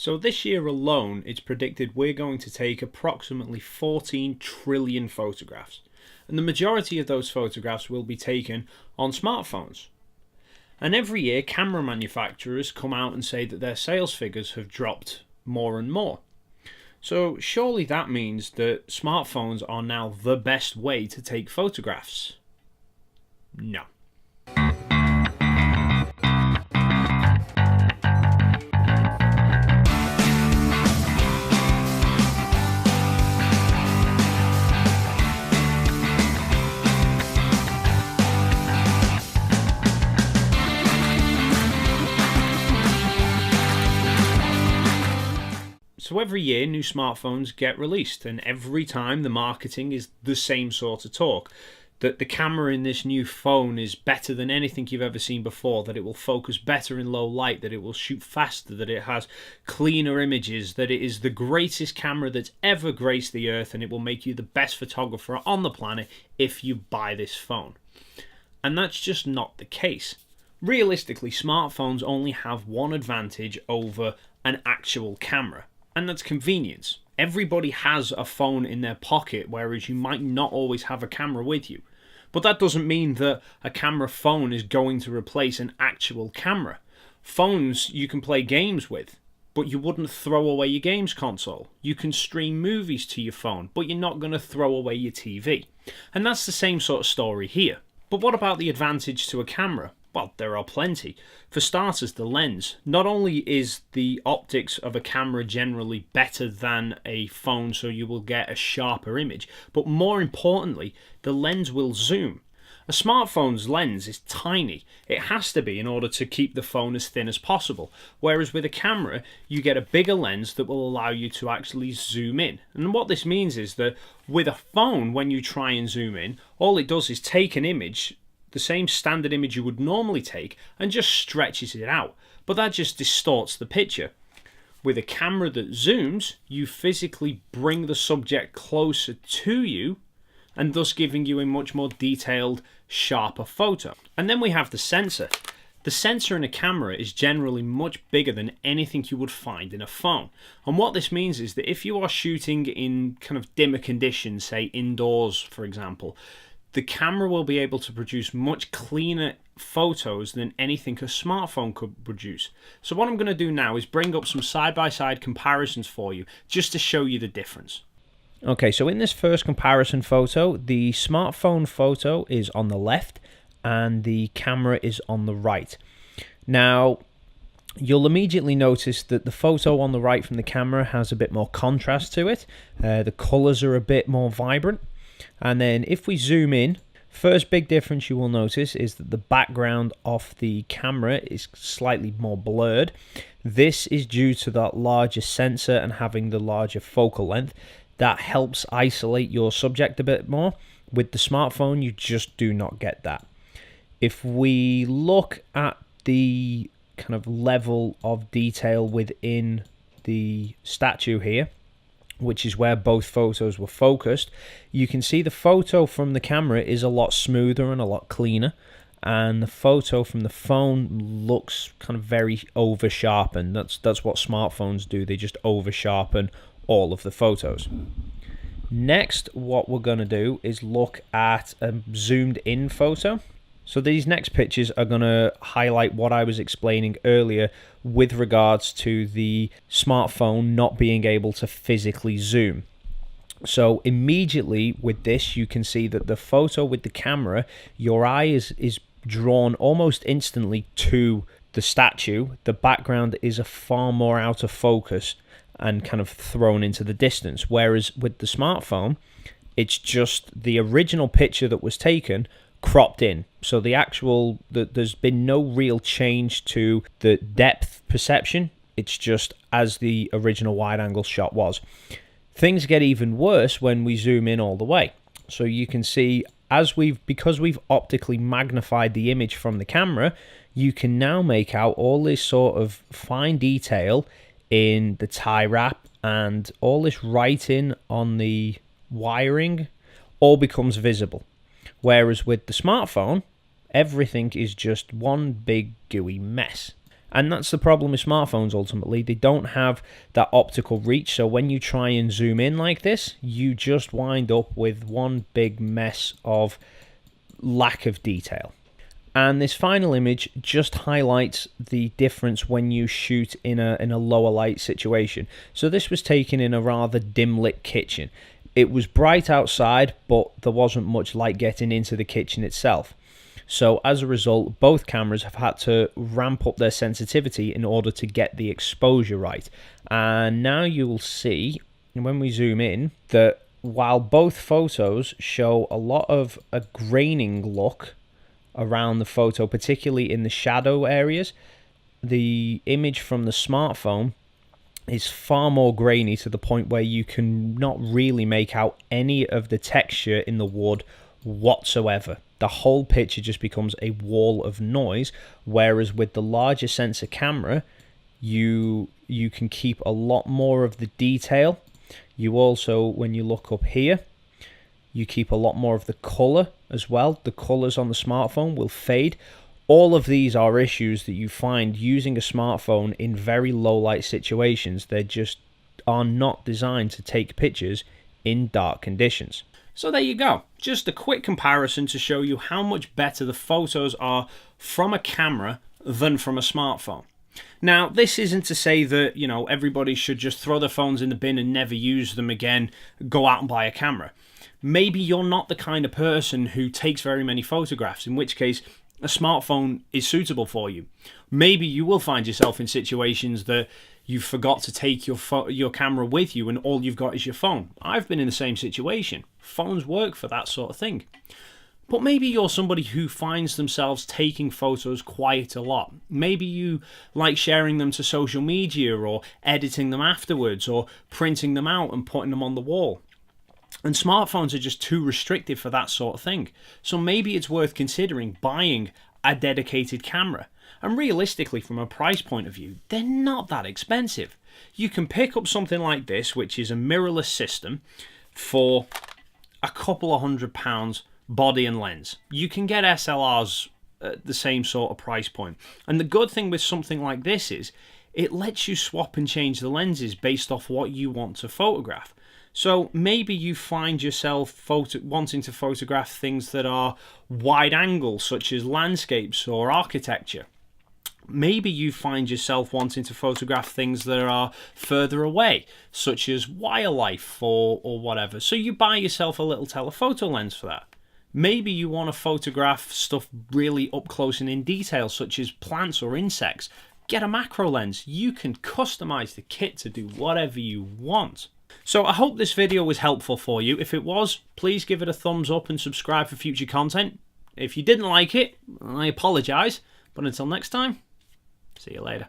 So this year alone, it's predicted we're going to take approximately 14 trillion photographs. And the majority of those photographs will be taken on smartphones. And every year, camera manufacturers come out and say that their sales figures have dropped more and more. So surely that means that smartphones are now the best way to take photographs? No. So every year new smartphones get released, and every time the marketing is the same sort of talk. That the camera in this new phone is better than anything you've ever seen before, that it will focus better in low light, that it will shoot faster, that it has cleaner images, that it is the greatest camera that's ever graced the earth, and it will make you the best photographer on the planet if you buy this phone. And that's just not the case. Realistically, smartphones only have one advantage over an actual camera. And that's convenience. Everybody has a phone in their pocket, whereas you might not always have a camera with you. But that doesn't mean that a camera phone is going to replace an actual camera. Phones you can play games with, but you wouldn't throw away your games console. You can stream movies to your phone, but you're not going to throw away your TV. And that's the same sort of story here. But what about the advantage to a camera? Well, there are plenty. For starters, the lens. Not only is the optics of a camera generally better than a phone, so you will get a sharper image, but more importantly, the lens will zoom. A smartphone's lens is tiny. It has to be in order to keep the phone as thin as possible. Whereas with a camera, you get a bigger lens that will allow you to actually zoom in. And what this means is that with a phone, when you try and zoom in, all it does is take an image, the same standard image you would normally take, and just stretches it out. But that just distorts the picture. With a camera that zooms, you physically bring the subject closer to you, and thus giving you a much more detailed, sharper photo. And then we have the sensor. The sensor in a camera is generally much bigger than anything you would find in a phone. And what this means is that if you are shooting in kind of dimmer conditions, say indoors for example, the camera will be able to produce much cleaner photos than anything a smartphone could produce. So what I'm going to do now is bring up some side-by-side comparisons for you, just to show you the difference. Okay, so in this first comparison photo, the smartphone photo is on the left and the camera is on the right. Now, you'll immediately notice that the photo on the right from the camera has a bit more contrast to it. The colors are a bit more vibrant. And then if we zoom in, first big difference you will notice is that the background of the camera is slightly more blurred. This is due to that larger sensor and having the larger focal length. That helps isolate your subject a bit more. With the smartphone, you just do not get that. If we look at the kind of level of detail within the statue here, which is where both photos were focused, you can see the photo from the camera is a lot smoother and a lot cleaner, and the photo from the phone looks kind of very over sharpened. That's what smartphones do. They just over sharpen all of the photos. Next, what we're going to do is look at a zoomed in photo. So these next pictures are going to highlight what I was explaining earlier with regards to the smartphone not being able to physically zoom. So immediately with this, you can see that the photo with the camera, your eye is drawn almost instantly to the statue. The background is a far more out of focus and kind of thrown into the distance. Whereas with the smartphone, it's just the original picture that was taken cropped in. So there's been no real change to the depth perception. It's just as the original wide angle shot was. Things get even worse when we zoom in all the way. So you can see because we've optically magnified the image from the camera, you can now make out all this sort of fine detail in the tie wrap, and all this writing on the wiring all becomes visible. Whereas with the smartphone, everything is just one big gooey mess. And that's the problem with smartphones ultimately. They don't have that optical reach, so when you try and zoom in like this, you just wind up with one big mess of lack of detail. And this final image just highlights the difference when you shoot in a lower light situation. So this was taken in a rather dim lit kitchen. It was bright outside, but there wasn't much light getting into the kitchen itself. So as a result, both cameras have had to ramp up their sensitivity in order to get the exposure right. And now you will see, when we zoom in, that while both photos show a lot of a graining look around the photo, particularly in the shadow areas, the image from the smartphone is far more grainy to the point where you can not really make out any of the texture in the wood whatsoever. The whole picture just becomes a wall of noise, whereas with the larger sensor camera, you can keep a lot more of the detail. You also, when you look up here, you keep a lot more of the color as well. The colors on the smartphone will fade. All of these are issues that you find using a smartphone in very low light situations. They just are not designed to take pictures in dark conditions. So there you go. Just a quick comparison to show you how much better the photos are from a camera than from a smartphone. Now, this isn't to say that, everybody should just throw their phones in the bin and never use them again, go out and buy a camera. Maybe you're not the kind of person who takes very many photographs, in which case a smartphone is suitable for you. Maybe you will find yourself in situations that you forgot to take your camera with you and all you've got is your phone. I've been in the same situation. Phones work for that sort of thing. But maybe you're somebody who finds themselves taking photos quite a lot. Maybe you like sharing them to social media or editing them afterwards or printing them out and putting them on the wall. And smartphones are just too restrictive for that sort of thing. So maybe it's worth considering buying a dedicated camera. And realistically, from a price point of view, they're not that expensive. You can pick up something like this, which is a mirrorless system, for a couple of £100 body and lens. You can get SLRs at the same sort of price point. And the good thing with something like this is it lets you swap and change the lenses based off what you want to photograph. So maybe you find yourself wanting to photograph things that are wide angle, such as landscapes or architecture. Maybe you find yourself wanting to photograph things that are further away, such as wildlife or whatever. So you buy yourself a little telephoto lens for that. Maybe you want to photograph stuff really up close and in detail, such as plants or insects. Get a macro lens. You can customize the kit to do whatever you want. So I hope this video was helpful for you. If it was, please give it a thumbs up and subscribe for future content. If you didn't like it, I apologize. But until next time, see you later.